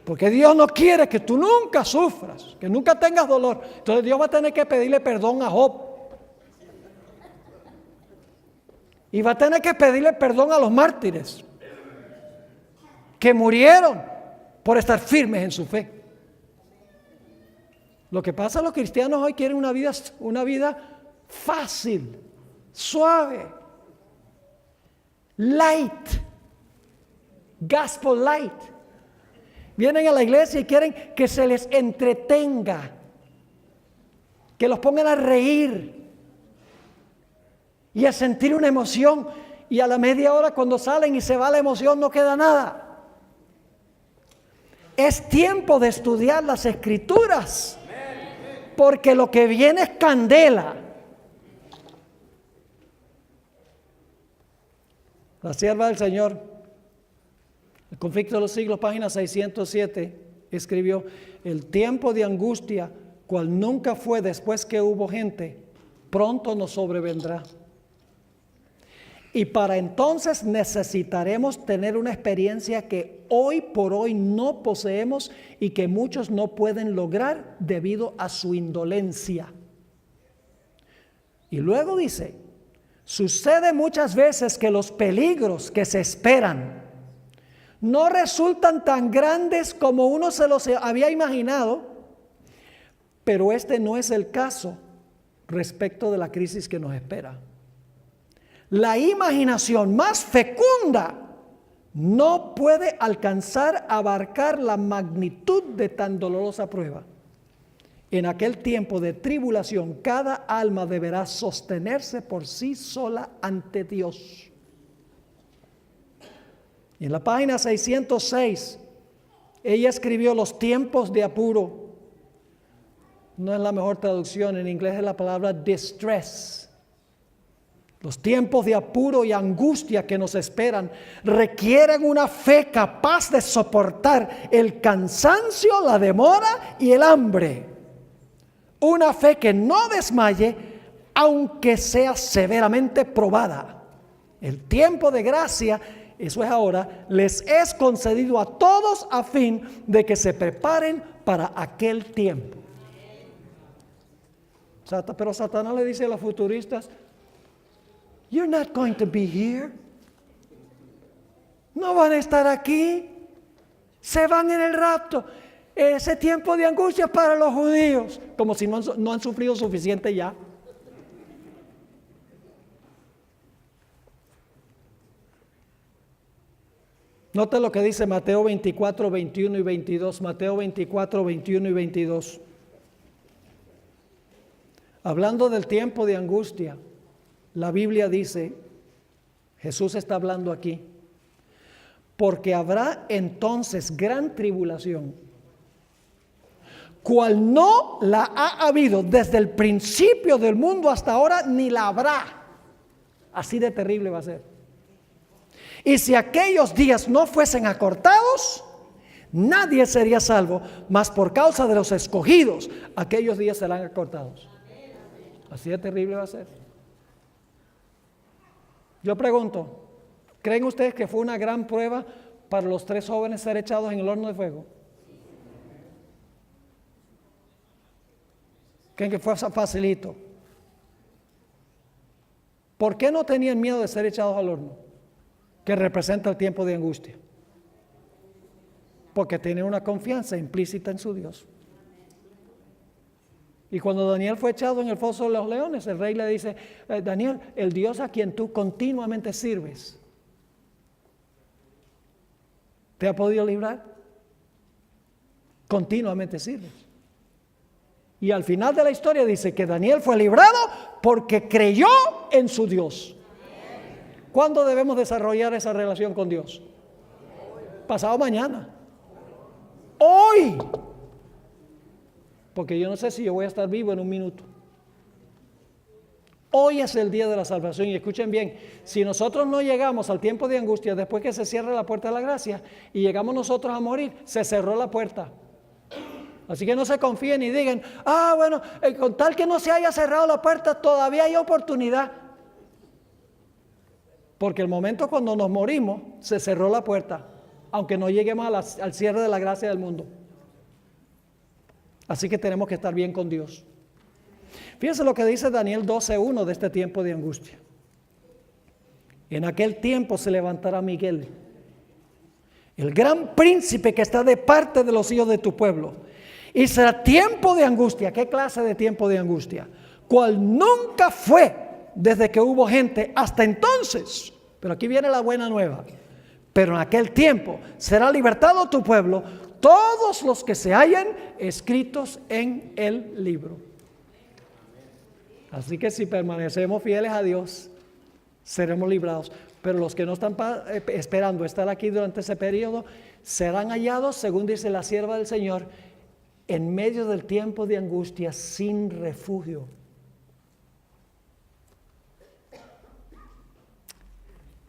Porque Dios no quiere que tú nunca sufras, que nunca tengas dolor. Entonces Dios va a tener que pedirle perdón a Job. Y va a tener que pedirle perdón a los mártires que murieron por estar firmes en su fe. Lo que pasa, los cristianos hoy quieren una vida fácil, suave, light, gospel light. Vienen a la iglesia y quieren que se les entretenga, que los pongan a reír y a sentir una emoción, y a la media hora cuando salen y se va la emoción no queda nada. Es tiempo de estudiar las Escrituras, porque lo que viene es candela. La sierva del Señor, El conflicto de los siglos, página 607, escribió: el tiempo de angustia, cual nunca fue después que hubo gente, pronto nos sobrevendrá. Y para entonces necesitaremos tener una experiencia que hoy por hoy no poseemos y que muchos no pueden lograr debido a su indolencia. Y luego dice: sucede muchas veces que los peligros que se esperan no resultan tan grandes como uno se los había imaginado, pero este no es el caso respecto de la crisis que nos espera. La imaginación más fecunda no puede alcanzar a abarcar la magnitud de tan dolorosa prueba. En aquel tiempo de tribulación, cada alma deberá sostenerse por sí sola ante Dios. En la página 606, ella escribió: los tiempos de apuro. No es la mejor traducción, en inglés es la palabra distress. Los tiempos de apuro y angustia que nos esperan requieren una fe capaz de soportar el cansancio, la demora y el hambre. Una fe que no desmaye, aunque sea severamente probada. El tiempo de gracia, eso es ahora, les es concedido a todos a fin de que se preparen para aquel tiempo. Pero Satanás le dice a los futuristas: you're not going to be here. No van a estar aquí. Se van en el rapto. Ese tiempo de angustia es para los judíos. Como si no han sufrido suficiente ya. Note lo que dice Mateo 24, 21 y 22. Mateo 24, 21 y 22. Hablando del tiempo de angustia, la Biblia dice, Jesús está hablando aquí: porque habrá entonces gran tribulación, cual no la ha habido desde el principio del mundo hasta ahora, ni la habrá. Así de terrible va a ser. Y si aquellos días no fuesen acortados, nadie sería salvo, mas por causa de los escogidos, aquellos días serán acortados. Así de terrible va a ser. Yo pregunto, ¿creen ustedes que fue una gran prueba para los 3 jóvenes ser echados en el horno de fuego? ¿Creen que fue facilito? ¿Por qué no tenían miedo de ser echados al horno, que representa el tiempo de angustia? Porque tienen una confianza implícita en su Dios. Y cuando Daniel fue echado en el foso de los leones, el rey le dice: Daniel, el Dios a quien tú continuamente sirves, ¿te ha podido librar? Continuamente sirves. Y al final de la historia dice que Daniel fue librado porque creyó en su Dios. ¿Cuándo debemos desarrollar esa relación con Dios? Pasado mañana. Hoy. Porque yo no sé si yo voy a estar vivo en un minuto. Hoy es el día de la salvación y escuchen bien, si nosotros no llegamos al tiempo de angustia después que se cierre la puerta de la gracia y llegamos nosotros a morir, se cerró la puerta. Así que no se confíen y digan, bueno, con tal que no se haya cerrado la puerta todavía hay oportunidad. Porque el momento cuando nos morimos se cerró la puerta, aunque no lleguemos al cierre de la gracia del mundo. Así que tenemos que estar bien con Dios. Fíjense lo que dice Daniel 12:1 de este tiempo de angustia. En aquel tiempo se levantará Miguel, el gran príncipe que está de parte de los hijos de tu pueblo, y será tiempo de angustia. ¿Qué clase de tiempo de angustia? Cual nunca fue desde que hubo gente hasta entonces. Pero aquí viene la buena nueva. Pero en aquel tiempo será libertado tu pueblo, todos los que se hallen escritos en el libro. Así que si permanecemos fieles a Dios, seremos librados. Pero los que no están esperando estar aquí durante ese periodo, serán hallados, según dice la sierva del Señor, en medio del tiempo de angustia, sin refugio.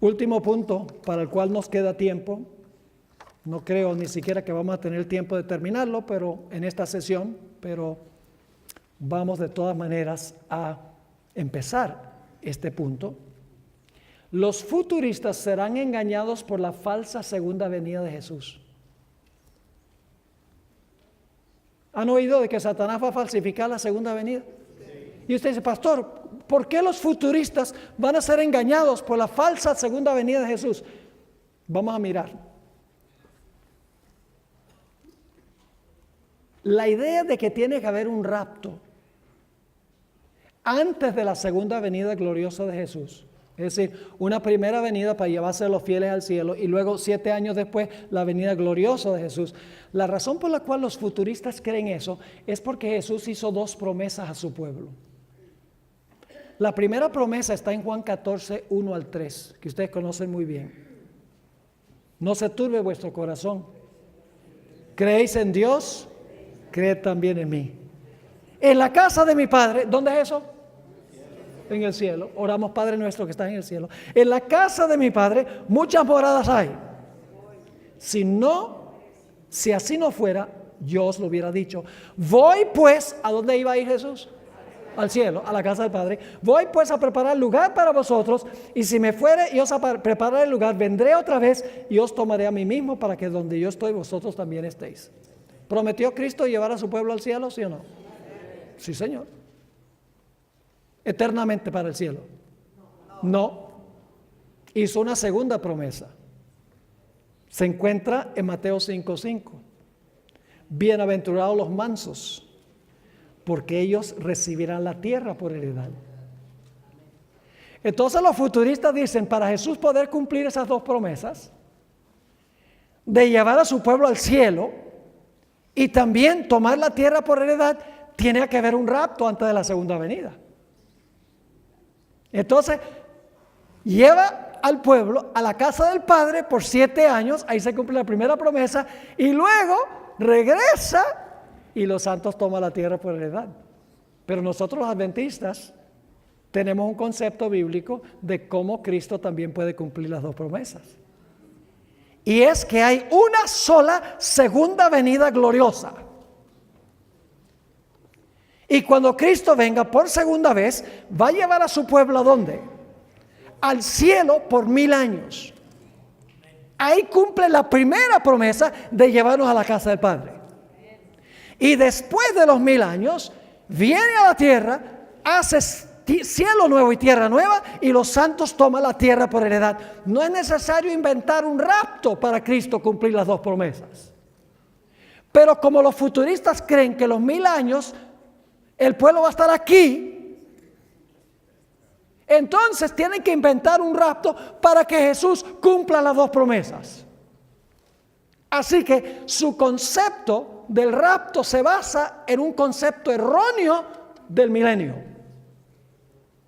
Último punto para el cual nos queda tiempo. No creo ni siquiera que vamos a tener tiempo de terminarlo, pero en esta sesión, pero vamos de todas maneras a empezar este punto. Los futuristas serán engañados por la falsa segunda venida de Jesús. ¿Han oído de que Satanás va a falsificar la segunda venida? Sí. Y usted dice, pastor, ¿por qué los futuristas van a ser engañados por la falsa segunda venida de Jesús? Vamos a mirar. La idea de que tiene que haber un rapto antes de la segunda venida gloriosa de Jesús, es decir, una primera venida para llevarse a los fieles al cielo y luego 7 años después la venida gloriosa de Jesús. La razón por la cual los futuristas creen eso es porque Jesús hizo 2 promesas a su pueblo. La primera promesa está en Juan 14, 1 al 3, que ustedes conocen muy bien. No se turbe vuestro corazón. ¿Creéis en Dios? Creed también en mí. En la casa de mi Padre, ¿dónde es eso? En el cielo. Oramos, Padre nuestro que estás en el cielo. En la casa de mi Padre muchas moradas hay. Si así no fuera, yo os lo hubiera dicho. Voy pues, ¿a dónde iba a ir Jesús? Al cielo, a la casa del Padre. Voy pues a preparar lugar para vosotros, y si me fuere y os preparar el lugar, vendré otra vez y os tomaré a mí mismo, para que donde yo estoy vosotros también estéis. ¿Prometió Cristo llevar a su pueblo al cielo, sí o no? Sí, Señor. ¿Eternamente para el cielo? No. Hizo una segunda promesa. Se encuentra en Mateo 5:5. Bienaventurados los mansos, porque ellos recibirán la tierra por heredad. Entonces los futuristas dicen, para Jesús poder cumplir esas 2 promesas, de llevar a su pueblo al cielo y también tomar la tierra por heredad, tiene que haber un rapto antes de la segunda venida. Entonces, lleva al pueblo a la casa del Padre por 7 años, ahí se cumple la primera promesa, y luego regresa y los santos toman la tierra por heredad. Pero nosotros los adventistas tenemos un concepto bíblico de cómo Cristo también puede cumplir las 2 promesas. Y es que hay una sola segunda venida gloriosa. Y cuando Cristo venga por segunda vez, va a llevar a su pueblo ¿a dónde? Al cielo por 1000 años. Ahí cumple la primera promesa de llevarnos a la casa del Padre. Y después de los 1000 años, viene a la tierra, hace cielo nuevo y tierra nueva, y los santos toman la tierra por heredad. No es necesario inventar un rapto para Cristo cumplir las 2 promesas. Pero como los futuristas creen que los 1000 años el pueblo va a estar aquí, entonces tienen que inventar un rapto para que Jesús cumpla las 2 promesas. Así que su concepto del rapto se basa en un concepto erróneo del milenio.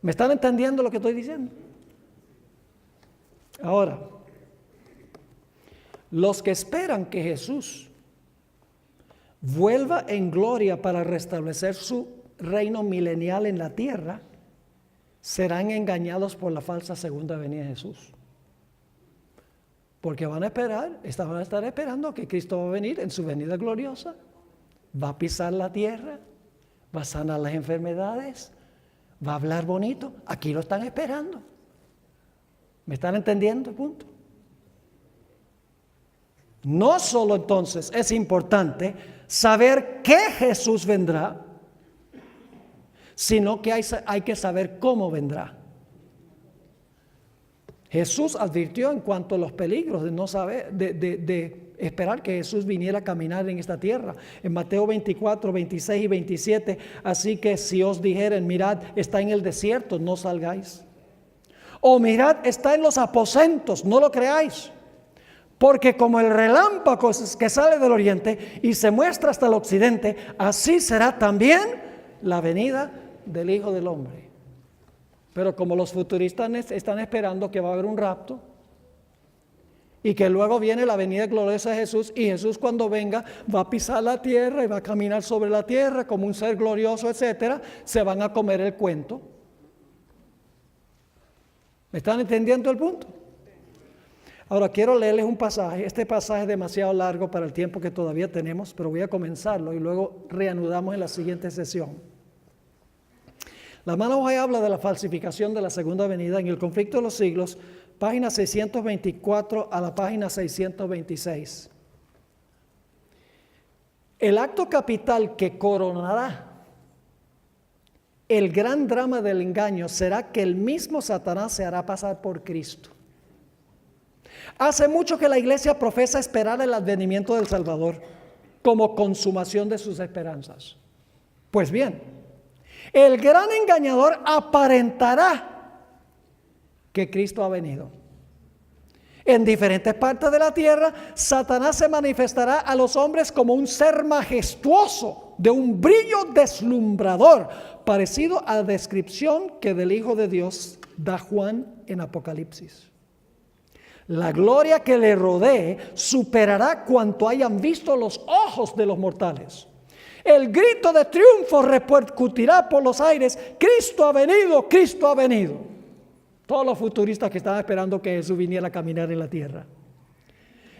¿Me están entendiendo lo que estoy diciendo? Ahora, los que esperan que Jesús vuelva en gloria para restablecer su reino milenial en la tierra, serán engañados por la falsa segunda venida de Jesús. Porque van a estar esperando que Cristo va a venir en su venida gloriosa, va a pisar la tierra, va a sanar las enfermedades, va a hablar bonito. Aquí lo están esperando. ¿Me están entendiendo el punto? No solo entonces es importante saber que Jesús vendrá, sino que hay que saber cómo vendrá. Jesús advirtió en cuanto a los peligros de no saber, de esperar que Jesús viniera a caminar en esta tierra. En Mateo 24, 26 y 27, así que si os dijeren, mirad, está en el desierto, no salgáis. O mirad, está en los aposentos, no lo creáis. Porque como el relámpago que sale del oriente y se muestra hasta el occidente, así será también la venida del Hijo del Hombre. Pero como los futuristas están esperando que va a haber un rapto y que luego viene la venida gloriosa de Jesús, y Jesús cuando venga va a pisar la tierra y va a caminar sobre la tierra como un ser glorioso, etcétera, se van a comer el cuento. ¿Me están entendiendo el punto? Ahora quiero leerles un pasaje. Este pasaje es demasiado largo para el tiempo que todavía tenemos, pero voy a comenzarlo y luego reanudamos en la siguiente sesión. La hermana White habla de la falsificación de la segunda venida en el conflicto de los siglos, página 624 a la página 626. El acto capital que coronará el gran drama del engaño será que el mismo Satanás se hará pasar por Cristo. Hace mucho que la iglesia profesa esperar el advenimiento del Salvador como consumación de sus esperanzas. Pues bien, el gran engañador aparentará que Cristo ha venido. En diferentes partes de la tierra, Satanás se manifestará a los hombres como un ser majestuoso, de un brillo deslumbrador, parecido a la descripción que del Hijo de Dios da Juan en Apocalipsis. La gloria que le rodee superará cuanto hayan visto los ojos de los mortales. El grito de triunfo repercutirá por los aires: Cristo ha venido, Cristo ha venido. Todos los futuristas que estaban esperando que Jesús viniera a caminar en la tierra.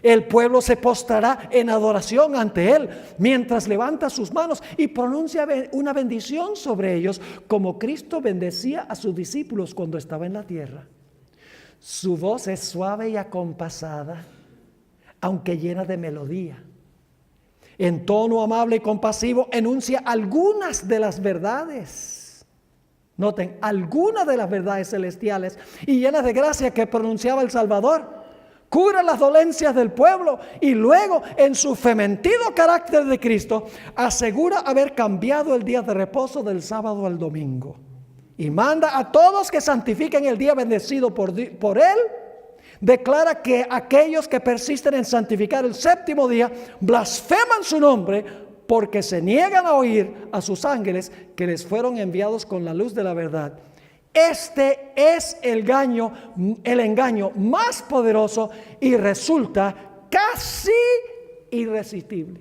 El pueblo se postrará en adoración ante Él mientras levanta sus manos y pronuncia una bendición sobre ellos, como Cristo bendecía a sus discípulos cuando estaba en la tierra. Su voz es suave y acompasada, aunque llena de melodía. En tono amable y compasivo enuncia algunas de las verdades. Noten, algunas de las verdades celestiales y llenas de gracia que pronunciaba el Salvador. Cura las dolencias del pueblo y luego, en su fementido carácter de Cristo, asegura haber cambiado el día de reposo del sábado al domingo. Y manda a todos que santifiquen el día bendecido por Él. Declara que aquellos que persisten en santificar el séptimo día blasfeman su nombre, porque se niegan a oír a sus ángeles que les fueron enviados con la luz de la verdad. Este es el engaño más poderoso y resulta casi irresistible.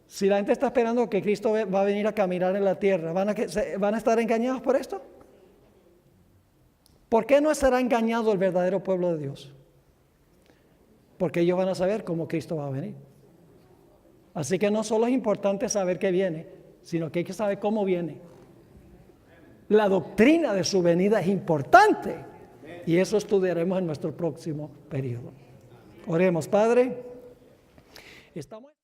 Si la gente está esperando que Cristo va a venir a caminar en la tierra, ¿van a estar engañados por esto? ¿Por qué no será engañado el verdadero pueblo de Dios? Porque ellos van a saber cómo Cristo va a venir. Así que no solo es importante saber que viene, sino que hay que saber cómo viene. La doctrina de su venida es importante y eso estudiaremos en nuestro próximo periodo. Oremos, Padre. Estamos